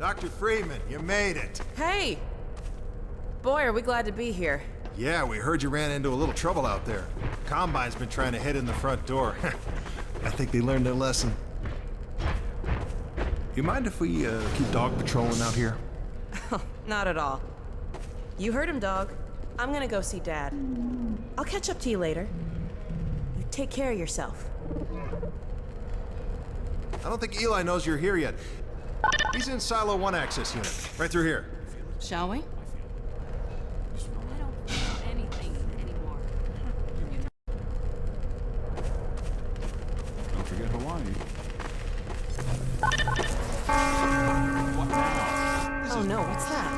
Dr. Freeman, you made it. Hey! Boy, are we glad to be here. Yeah, we heard you ran into a little trouble out there. Combine's been trying to hit in the front door. I think they learned their lesson. You mind if we keep dog patrolling out here? Not at all. You heard him, dog. I'm gonna go see Dad. I'll catch up to you later. You take care of yourself. I don't think Eli knows you're here yet. He's in Silo 1 access unit, right through here. Shall we? I don't feel anything anymore. Don't forget Hawaii. Oh no, what's that?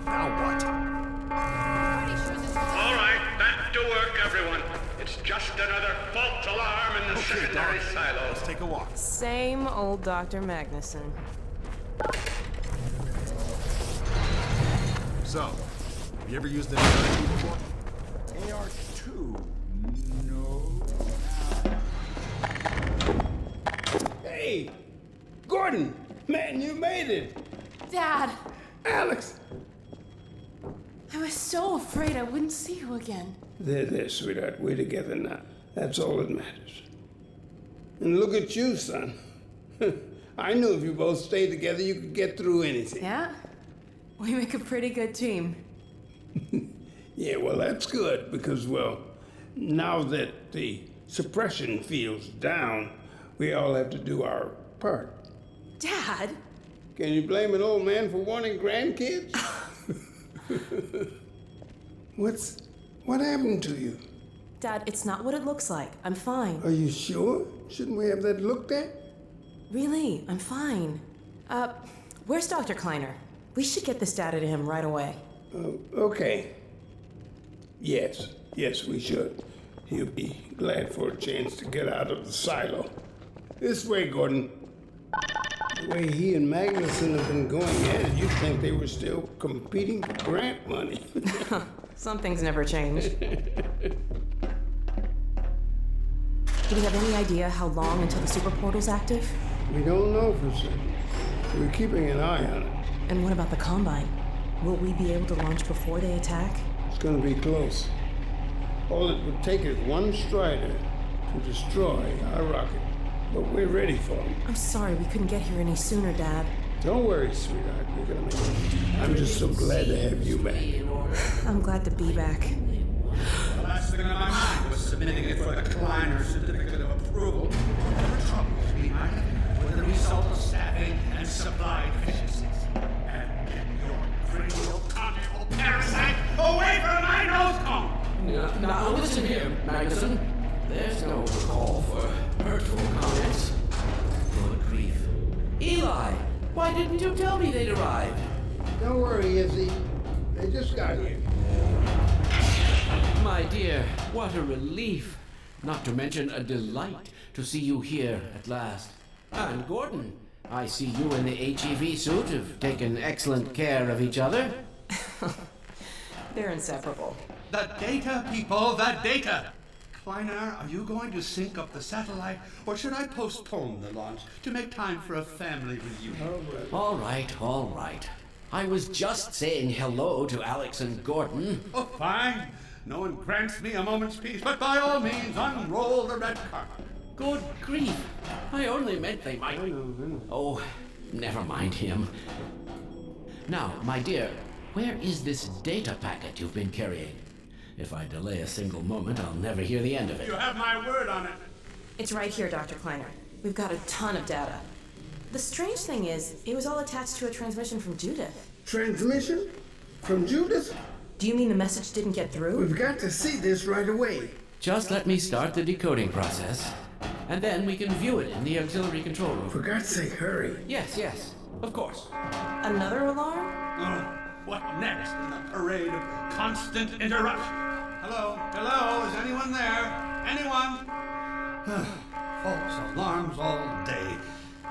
Now what? All right, back to work, everyone. It's just another false alarm in the secondary silo. Let's take a walk. Same old Dr. Magnuson. So, have you ever used an AR before? AR-2? No. Hey, Gordon, man, you made it. Dad! Alex. I was so afraid I wouldn't see you again. There, sweetheart. We're together now. That's all that matters. And look at you, son. I knew if you both stayed together, you could get through anything. Yeah? We make a pretty good team. Yeah, well, that's good because, well, now that the suppression field's down, we all have to do our part. Dad? Can you blame an old man for wanting grandkids? What happened to you? Dad, it's not what it looks like. I'm fine. Are you sure? Shouldn't we have that looked at? Really, I'm fine. Where's Dr. Kleiner? We should get this data to him right away. Okay. Yes, we should. He'll be glad for a chance to get out of the silo. This way, Gordon. The way he and Magnuson have been going at it, you'd think they were still competing for grant money. Some things never change. Do we have any idea how long until the super portal's active? We don't know for certain. We're keeping an eye on it. And what about the Combine? Will we be able to launch before they attack? It's gonna be close. All it would take is one Strider to destroy our rocket. But we're ready for him. I'm sorry we couldn't get here any sooner, Dad. Don't worry, sweetheart. We're gonna make it. I'm just so glad to have you back. I'm glad to be back. The last thing on my mind was submitting it for the Kleiner certificate of approval. There were troubles we might have had with the result of staffing and supply deficiencies. And get your cranial continental parasite away from my nose cone! Now listen here, Magnuson. There's no call for hurtful comments. Good grief. Eli, why didn't you tell me they'd arrived? Don't worry, Izzy. They just got here. My dear, what a relief. Not to mention a delight to see you here at last. And Gordon, I see you in the HEV suit have taken excellent care of each other. They're inseparable. The data, people, the data! Kleiner, are you going to sync up the satellite, or should I postpone the launch to make time for a family reunion? All right. I was just saying hello to Alex and Gordon. Oh, fine. No one grants me a moment's peace, but by all means, unroll the red carpet. Good grief. I only meant they might... Oh, never mind him. Now, my dear, where is this data packet you've been carrying? If I delay a single moment, I'll never hear the end of it. You have my word on it. It's right here, Dr. Kleiner. We've got a ton of data. The strange thing is, it was all attached to a transmission from Judith. Transmission? From Judith? Do you mean the message didn't get through? We've got to see this right away. Just let me start the decoding process, and then we can view it in the auxiliary control room. For God's sake, hurry. Yes, of course. Another alarm? Oh, what next in the parade of constant interruption? Hello, is anyone there? Anyone? False alarms all day.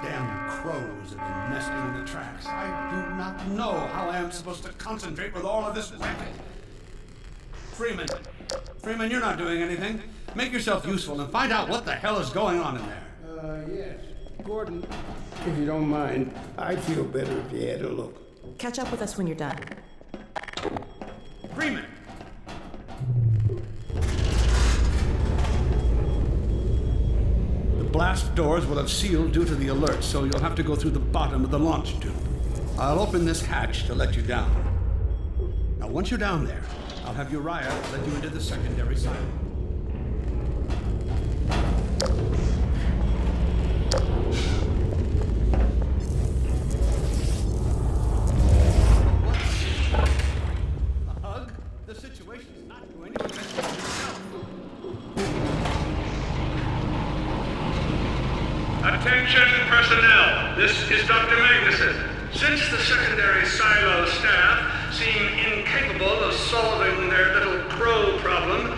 Damn crows have been nesting in the tracks. I do not know how I am supposed to concentrate with all of this racket. Freeman, you're not doing anything. Make yourself useful and find out what the hell is going on in there. Yes. Gordon, if you don't mind, I'd feel better if you had a look. Catch up with us when you're done. Freeman! The blast doors will have sealed due to the alert, so you'll have to go through the bottom of the launch tube. I'll open this hatch to let you down. Now, once you're down there, I'll have Uriah let you into the secondary silo. A hug? The situation's not going to investigate itself. Attention personnel, this is Dr. Magnuson. Since the secondary silo staff seem incapable of solving their little crow problem,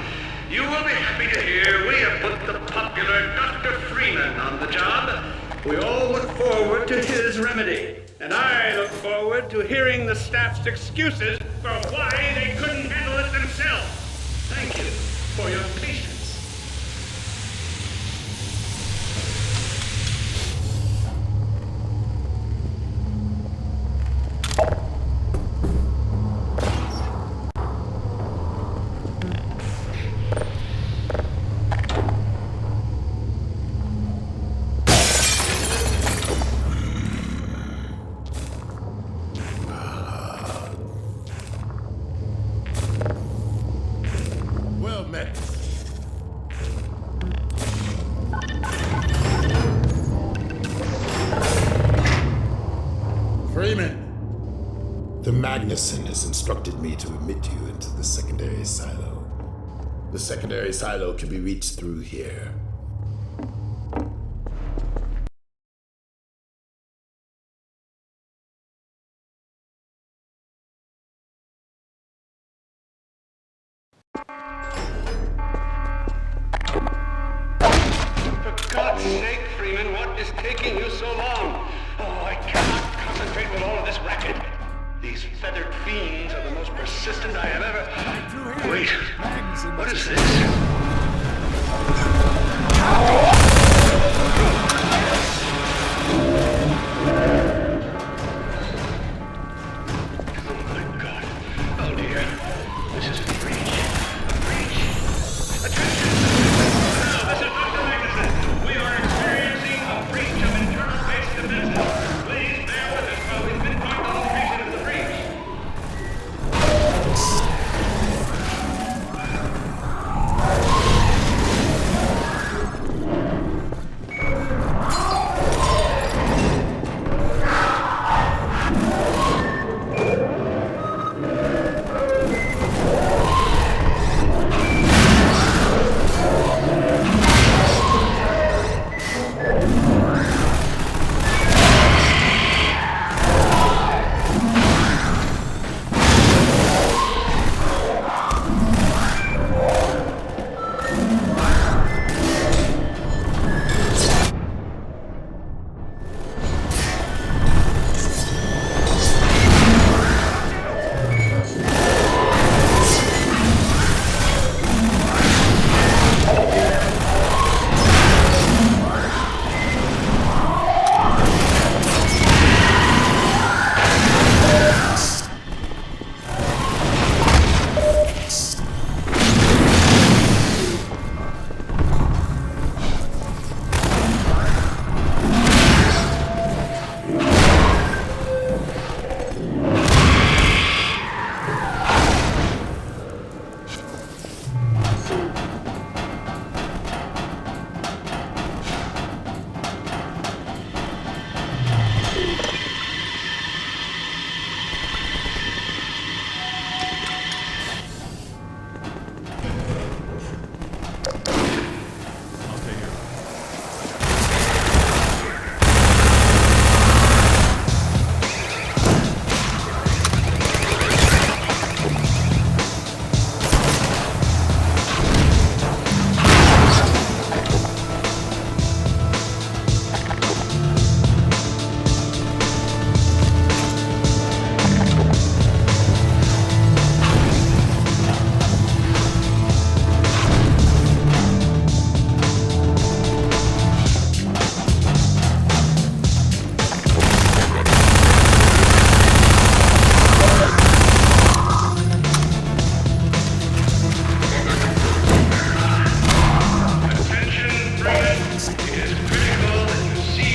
you will be happy to hear we have put the popular Dr. Freeman on the job. We all look forward to his remedy, and I look forward to hearing the staff's excuses for why they couldn't handle it themselves. Thank you for your patience. Well met. Freeman! The Magnuson has instructed me to admit you into the secondary silo. The secondary silo can be reached through here. For God's sake, Freeman, what is taking you so long? Oh, I cannot concentrate with all of this racket. These feathered fiends are the most persistent I have ever... Wait, what is this? Oh my God. Oh dear. This is a breach. A breach. Attention! Now, this is Dr. Magnuson. We are experiencing a breach of internal base defenses. Please bear with us while we pinpoint the location of the breach.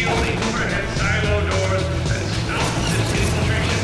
seal the overhead silo doors and stop this infiltration.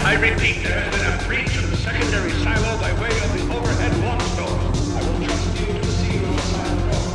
I repeat, there has been a breach of the secondary silo by way of the overhead launch door. I will trust you to the seal of the silo door.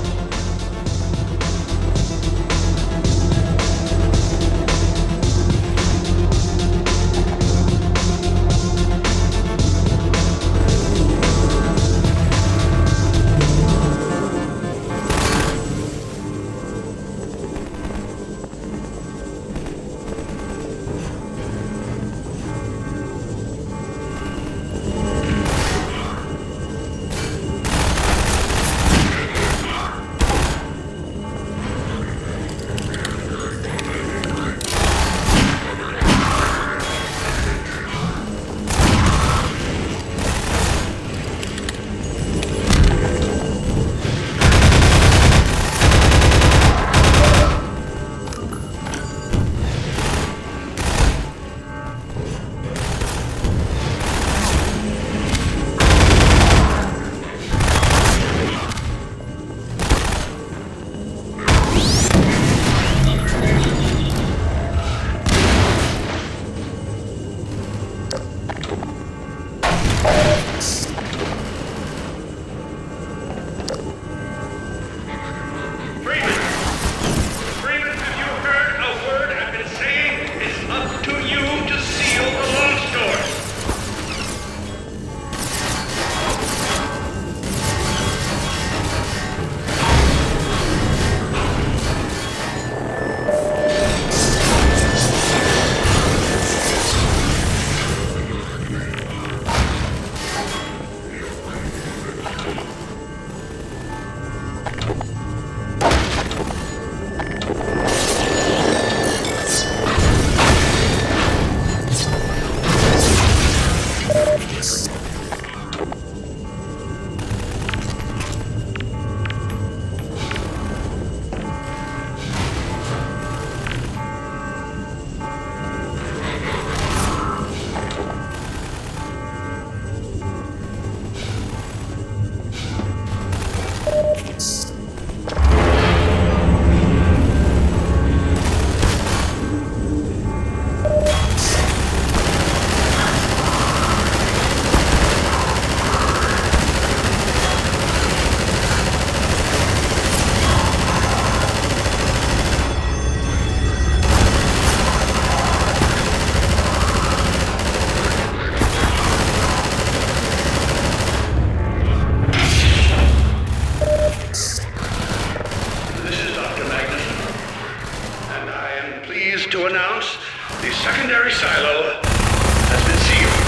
To announce the secondary silo has been sealed.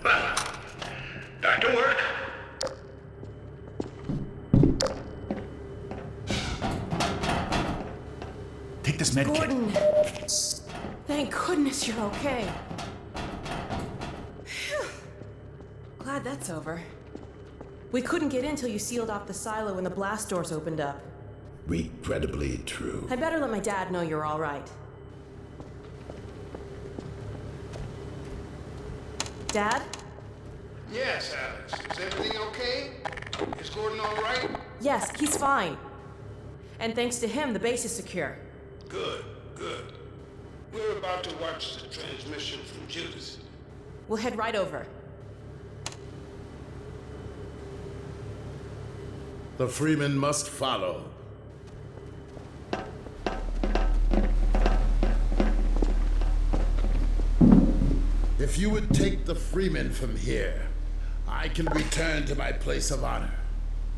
Well, back to work. Take this med kit. Gordon, thank goodness you're okay. Phew. Glad that's over. We couldn't get in till you sealed off the silo when the blast doors opened up. Regrettably true. I better let my dad know you're all right. Dad? Yes, Alex. Is everything okay? Is Gordon all right? Yes, he's fine. And thanks to him, the base is secure. Good, good. We're about to watch the transmission from Judas. We'll head right over. The Freeman must follow. If you would take the Freeman from here, I can return to my place of honor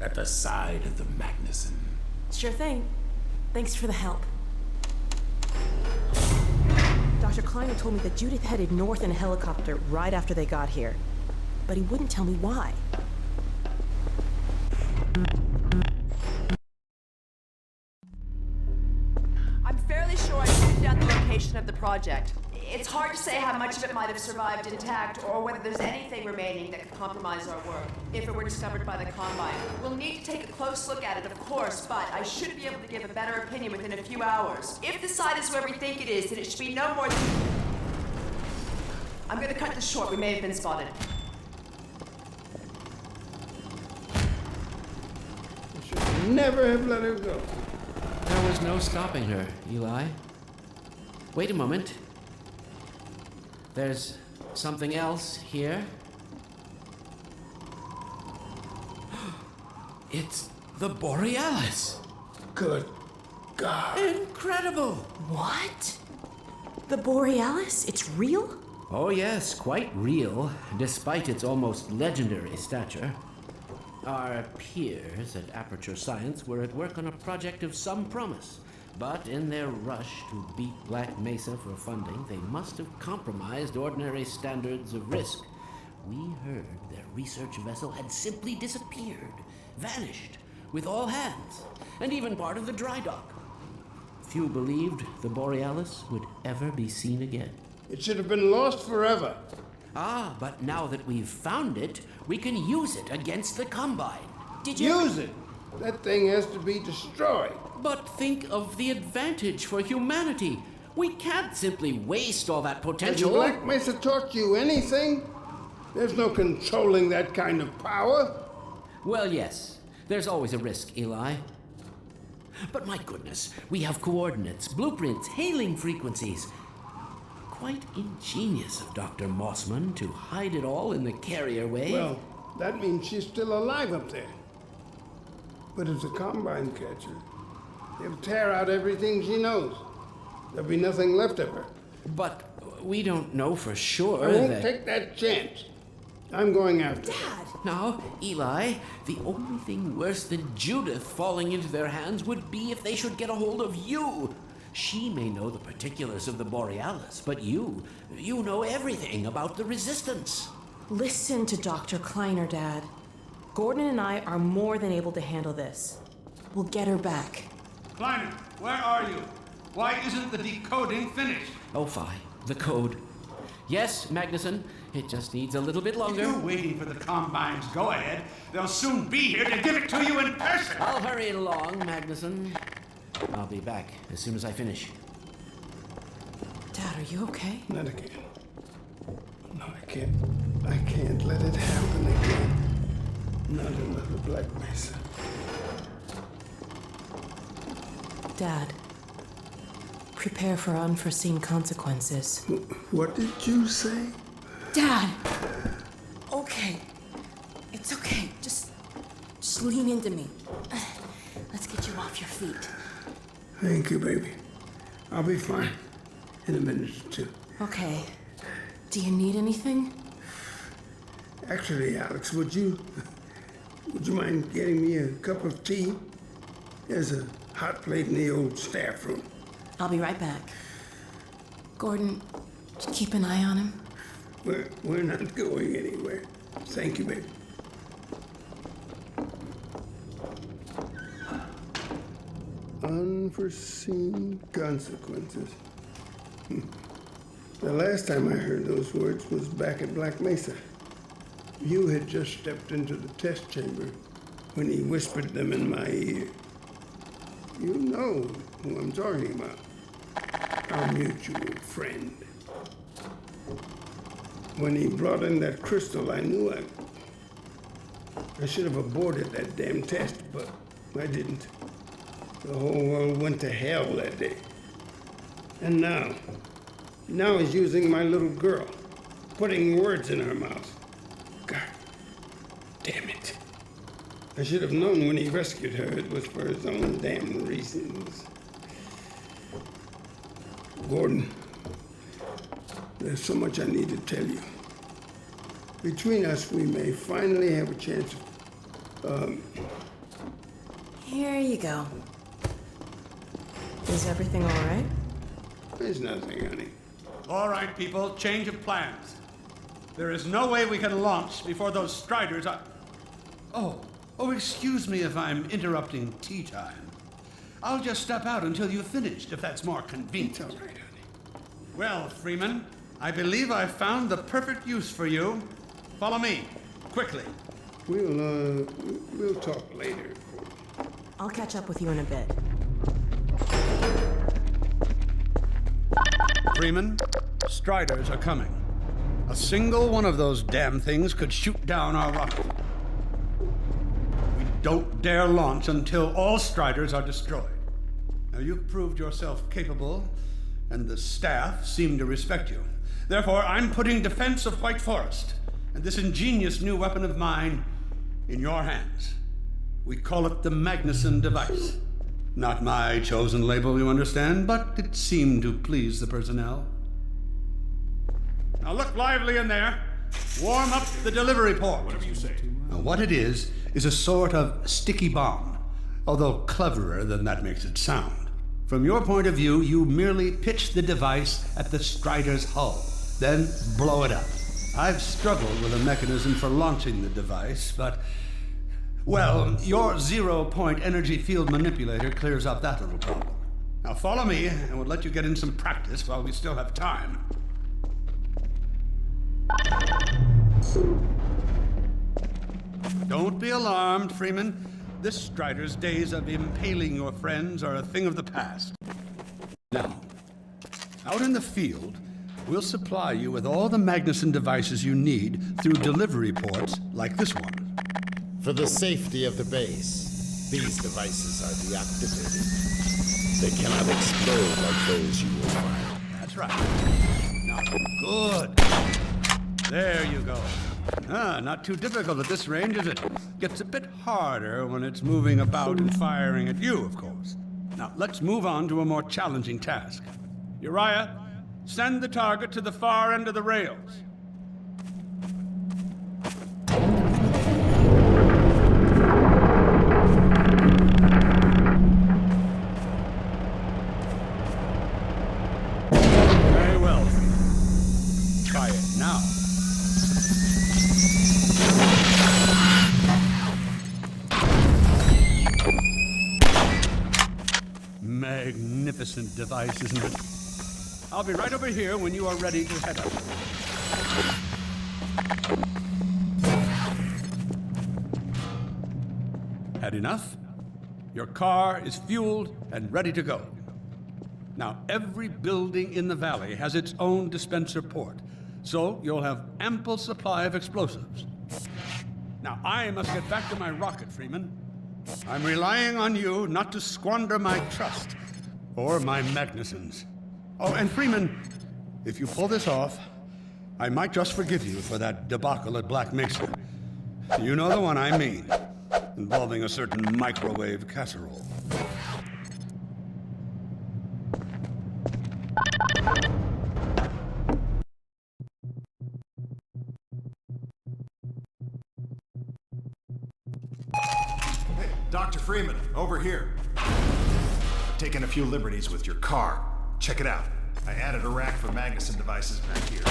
at the side of the Magnuson. Sure thing. Thanks for the help. Dr. Kleiner told me that Judith headed north in a helicopter right after they got here. But he wouldn't tell me why. I'm fairly sure I pinned down the location of the project. It's hard to say how much of it might have survived intact or whether there's anything remaining that could compromise our work if it were discovered by the Combine. We'll need to take a close look at it, of course, but I should be able to give a better opinion within a few hours. If the site is where we think it is, then it should be no more than... I'm gonna cut this short. We may have been spotted. I should never have let her go. There was no stopping her, Eli. Wait a moment. There's something else here. It's the Borealis. Good God. Incredible! What? The Borealis? It's real? Oh yes, quite real, despite its almost legendary stature. Our peers at Aperture Science were at work on a project of some promise, but in their rush to beat Black Mesa for funding, they must have compromised ordinary standards of risk. We heard their research vessel had simply disappeared, vanished, with all hands, and even part of the dry dock. Few believed the Borealis would ever be seen again. It should have been lost forever. Ah, but now that we've found it, we can use it against the Combine. Did you... Use it. That thing has to be destroyed. But think of the advantage for humanity. We can't simply waste all that Has potential. Black Mesa taught you anything? There's no controlling that kind of power. Well, yes. There's always a risk, Eli. But my goodness, we have coordinates, blueprints, hailing frequencies. Quite ingenious of Dr. Mossman to hide it all in the carrier wave. Well, that means she's still alive up there. But if the Combine catch her, they'll tear out everything she knows. There'll be nothing left of her. But we don't know for sure I won't that... take that chance. I'm going after her. Dad! Now, Eli, the only thing worse than Judith falling into their hands would be if they should get a hold of you. She may know the particulars of the Borealis, but you know everything about the Resistance. Listen to Dr. Kleiner, Dad. Gordon and I are more than able to handle this. We'll get her back. Kleiner, where are you? Why isn't the decoding finished? Oh, fine. The code. Yes, Magnuson. It just needs a little bit longer. If you're waiting for the Combine's go-ahead, they'll soon be here to give it to you in person. I'll hurry along, Magnuson. I'll be back as soon as I finish. Dad, are you okay? Not again. No, I can't let it happen again. Not another Black Mesa. Dad, prepare for unforeseen consequences. What did you say? Dad! Okay. It's okay. Just lean into me. Let's get you off your feet. Thank you, baby. I'll be fine in a minute or two. Okay. Do you need anything? Actually, Alex, would you mind getting me a cup of tea? There's a hot plate in the old staff room. I'll be right back. Gordon, just keep an eye on him. We're not going anywhere. Thank you, baby. Unforeseen consequences. The last time I heard those words was back at Black Mesa. You had just stepped into the test chamber when he whispered them in my ear. You know who I'm talking about. Our mutual friend. When he brought in that crystal, I knew I should have aborted that damn test, but I didn't. The whole world went to hell that day. And now he's using my little girl, putting words in her mouth. God damn it. I should have known when he rescued her it was for his own damn reasons. Gordon, there's so much I need to tell you. Between us, we may finally have a chance of, Here you go. Is everything all right? There's nothing, honey. All right, people, change of plans. There is no way we can launch before those Striders are... Oh, excuse me if I'm interrupting tea time. I'll just step out until you've finished, if that's more convenient. It's all right, honey. Well, Freeman, I believe I've found the perfect use for you. Follow me, quickly. We'll talk later. I'll catch up with you in a bit. Freeman, Striders are coming. A single one of those damn things could shoot down our rocket. We don't dare launch until all Striders are destroyed. Now, you've proved yourself capable, and the staff seem to respect you. Therefore, I'm putting defense of White Forest and this ingenious new weapon of mine in your hands. We call it the Magnuson device. Not my chosen label, you understand, but it seemed to please the personnel. Now look lively in there. Warm up the delivery port. Whatever you say. Now what it is a sort of sticky bomb, although cleverer than that makes it sound. From your point of view, you merely pitch the device at the Strider's hull, then blow it up. I've struggled with a mechanism for launching the device, but... well, your zero-point energy field manipulator clears up that little problem. Now follow me, and we'll let you get in some practice while we still have time. Don't be alarmed, Freeman. This Strider's days of impaling your friends are a thing of the past. Now, out in the field, we'll supply you with all the Magnuson devices you need through delivery ports like this one. For the safety of the base, these devices are deactivated. They cannot explode like those you will find. That's right. Now, good. There you go. Not too difficult at this range, is it? Gets a bit harder when it's moving about and firing at you, of course. Now, let's move on to a more challenging task. Uriah, send the target to the far end of the rails. Very well. Try it now. Magnificent device, isn't it? I'll be right over here when you are ready to head up. Had enough? Your car is fueled and ready to go. Now, every building in the valley has its own dispenser port, so you'll have ample supply of explosives. Now, I must get back to my rocket, Freeman. I'm relying on you not to squander my trust, or my Magnusons. Oh, and Freeman, if you pull this off, I might just forgive you for that debacle at Black Mesa. You know the one I mean, involving a certain microwave casserole. Dr. Freeman, over here. I've taken a few liberties with your car. Check it out. I added a rack for Magnuson devices back here.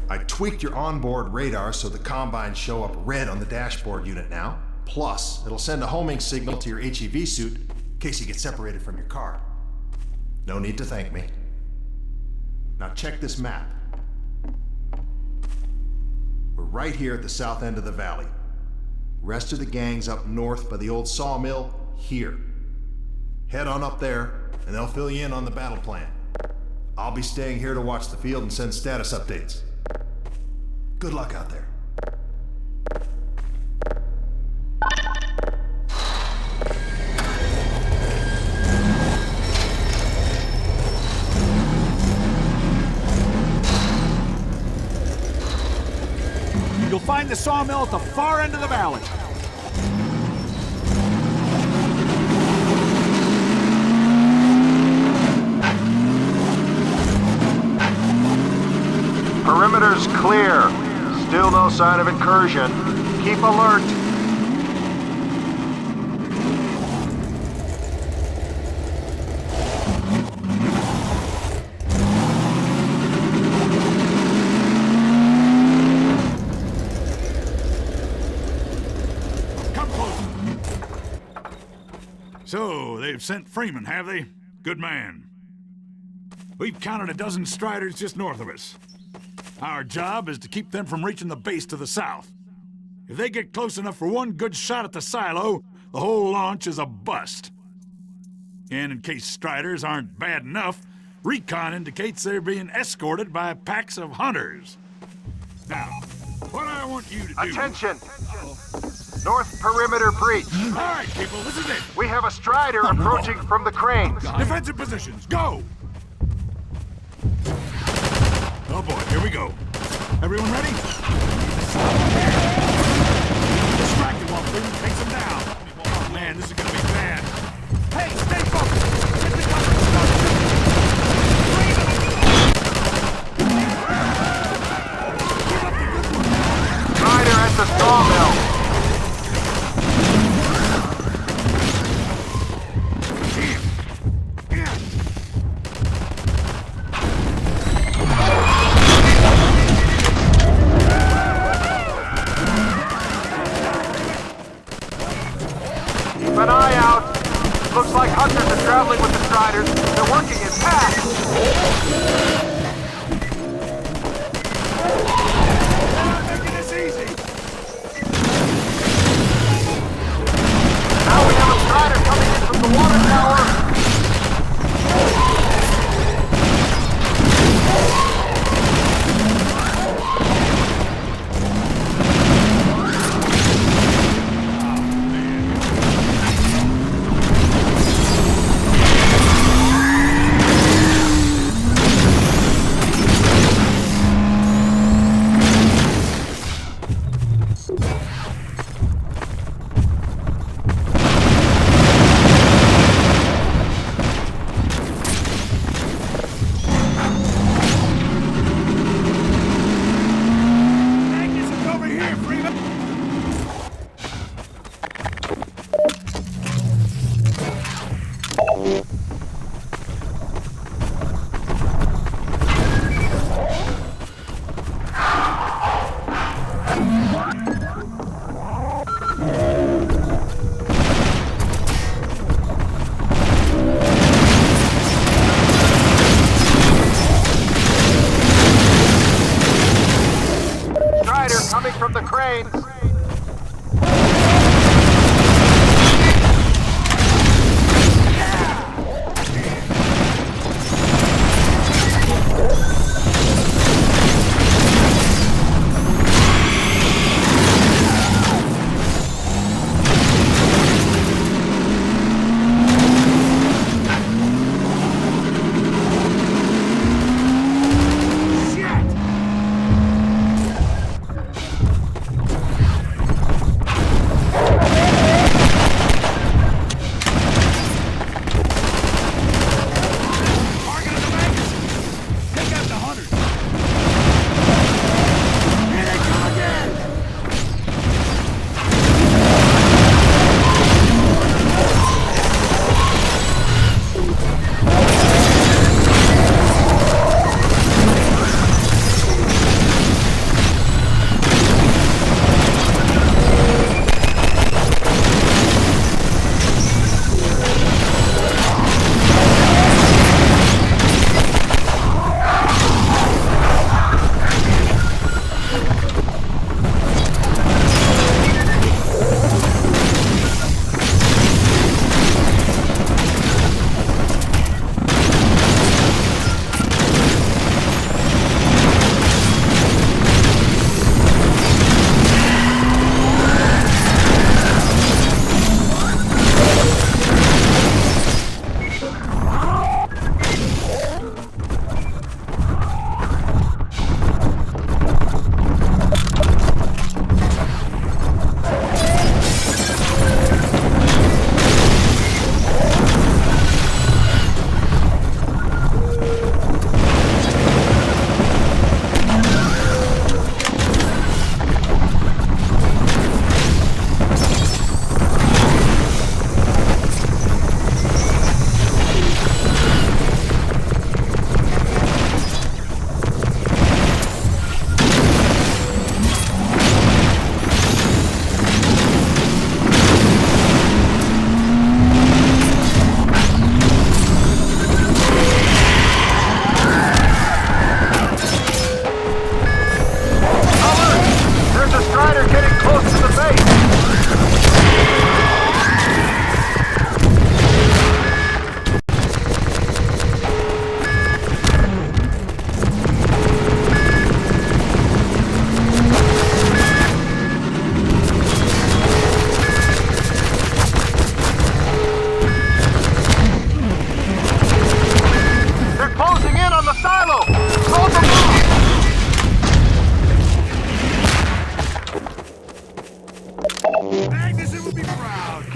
I tweaked your onboard radar so the combines show up red on the dashboard unit now. Plus, it'll send a homing signal to your HEV suit in case you get separated from your car. No need to thank me. Now check this map. We're right here at the south end of the valley. Rest of the gang's up north by the old sawmill here. Head on up there, and they'll fill you in on the battle plan. I'll be staying here to watch the field and send status updates. Good luck out there. You'll find the sawmill at the far end of the valley. Perimeter's clear. Still no sign of incursion. Keep alert. So, they've sent Freeman, have they? Good man. We've counted a dozen Striders just north of us. Our job is to keep them from reaching the base to the south. If they get close enough for one good shot at the silo, the whole launch is a bust. And in case Striders aren't bad enough, recon indicates they're being escorted by packs of hunters. Now, what I want you to do... Attention! North perimeter breach. All right, people, this is it. We have a Strider approaching from the cranes. Defensive positions, go! Oh boy, here we go. Everyone ready? Distracted while Freeman takes him down. Oh man, this is gonna be bad. Hey, stay focused! Get the cover! Strider at the sawmill. An eye out. Looks like hunters are traveling with the Striders. They're working in packs. Making this easy. Now we have a Strider coming in from the water tower. Coming from the cranes.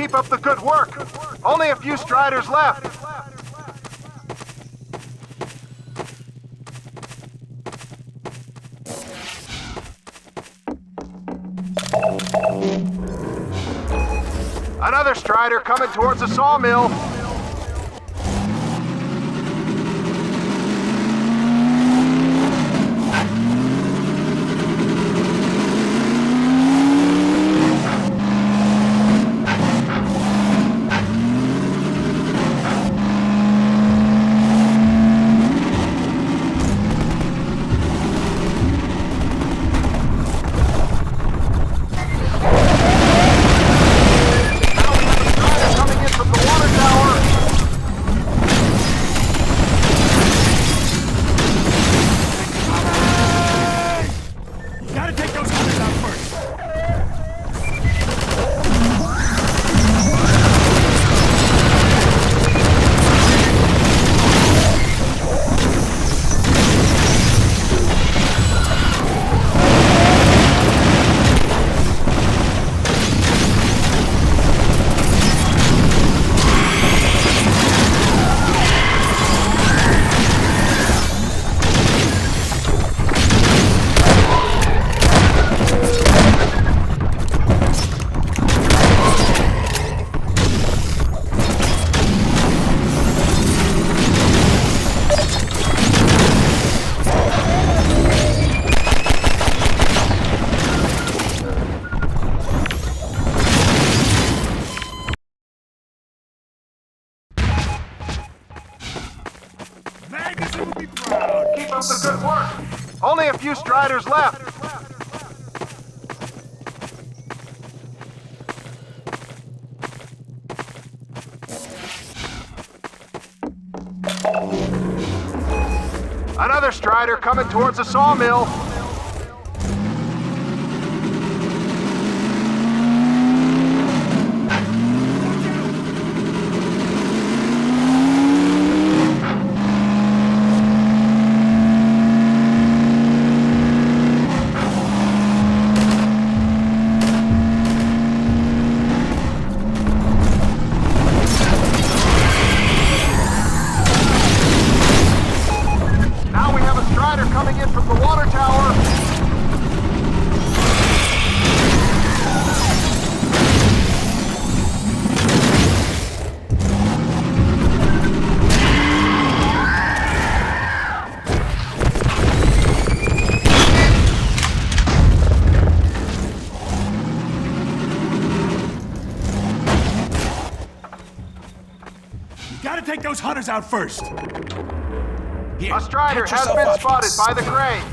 Keep up the good work. Only a few Striders left. Another Strider coming towards the sawmill. Keep up the good work. Only a few Striders left. Another Strider coming towards the sawmill. Coming in from the water tower. You gotta take those hunters out first. Here, a Strider has been spotted by the cranes.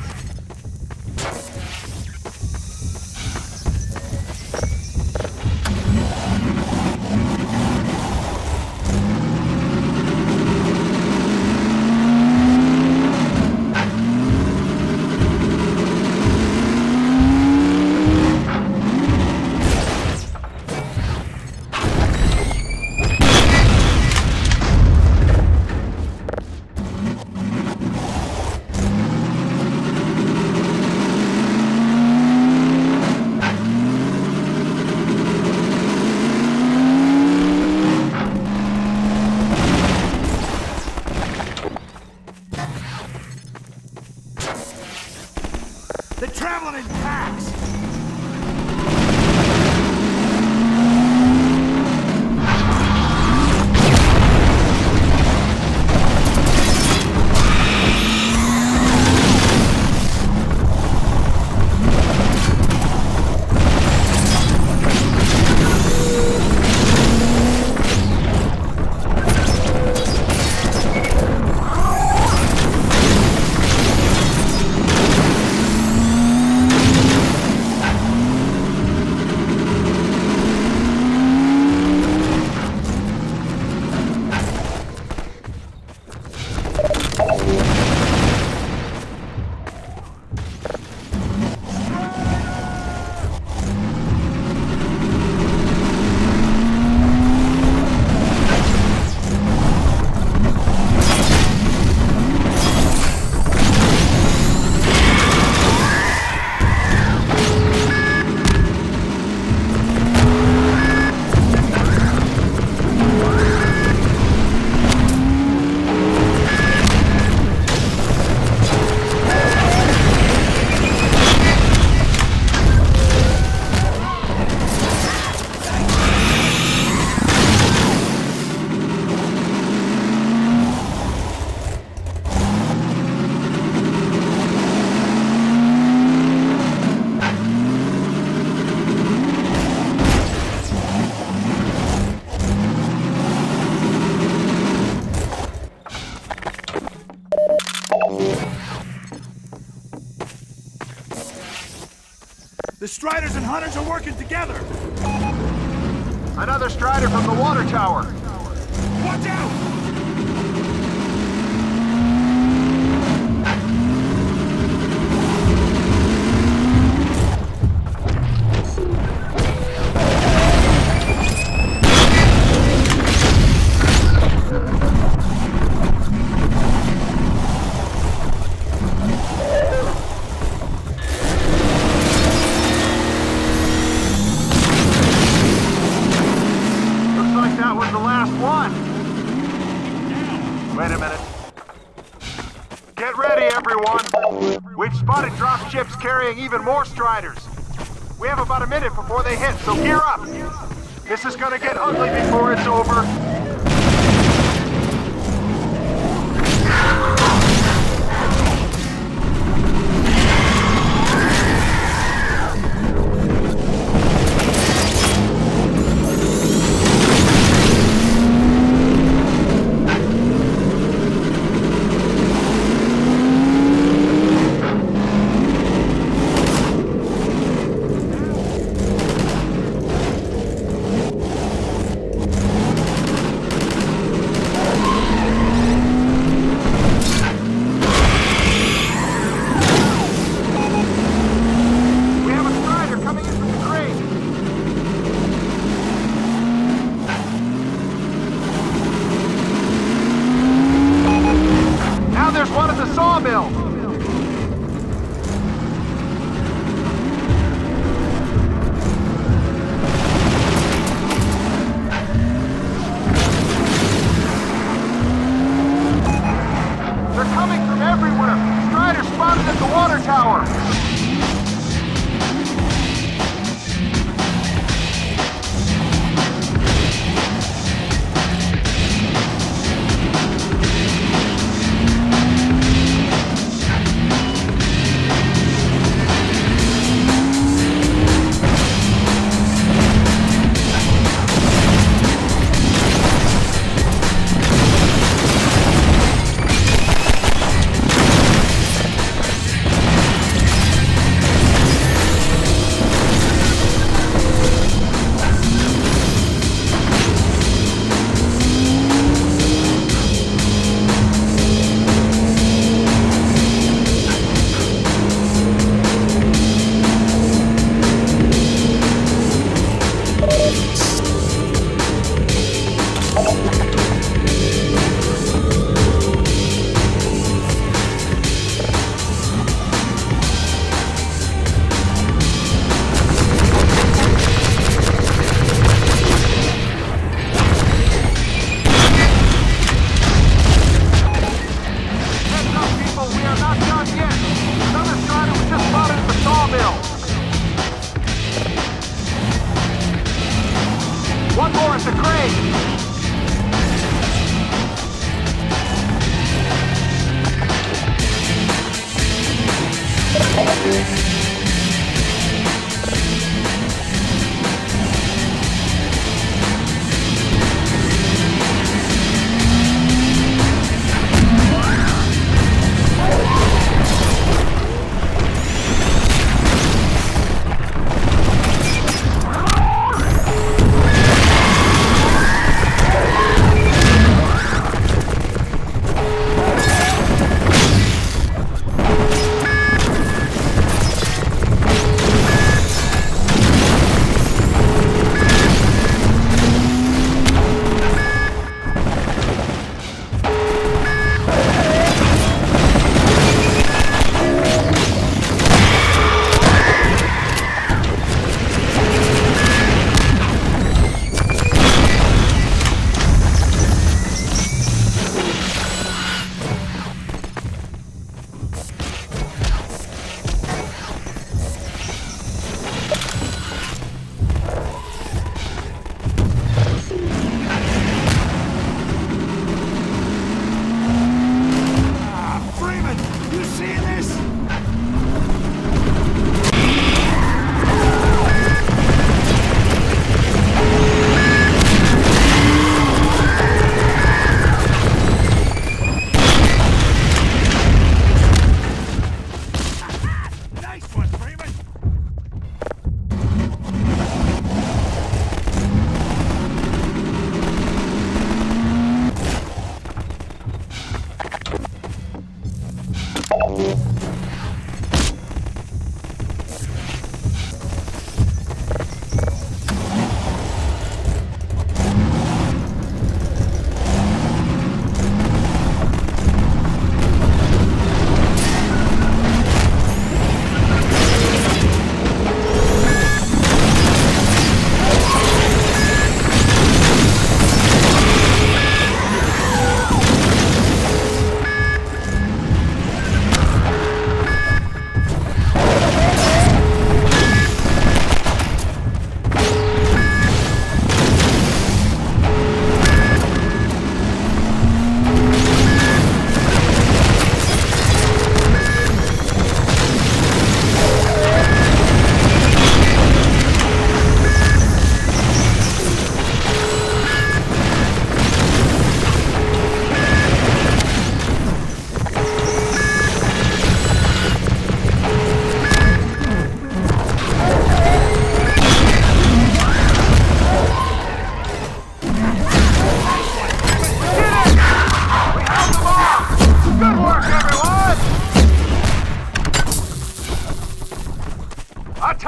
Striders and Hunters are working together! Another Strider from the water tower! Watch out! We've spotted drop ships carrying even more Striders. We have about a minute before they hit, so gear up. This is gonna get ugly before it's over.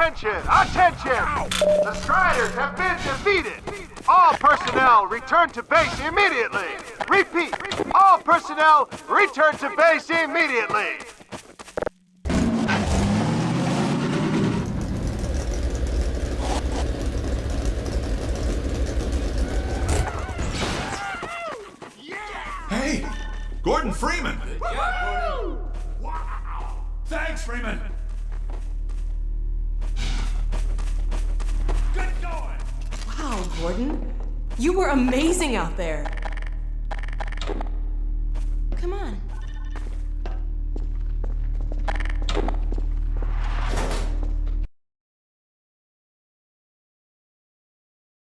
Attention! Attention! The Striders have been defeated! All personnel return to base immediately! Repeat! All personnel return to base immediately! Hey! Gordon Freeman! Wow! Thanks, Freeman! Good going! Wow, Gordon. You were amazing out there.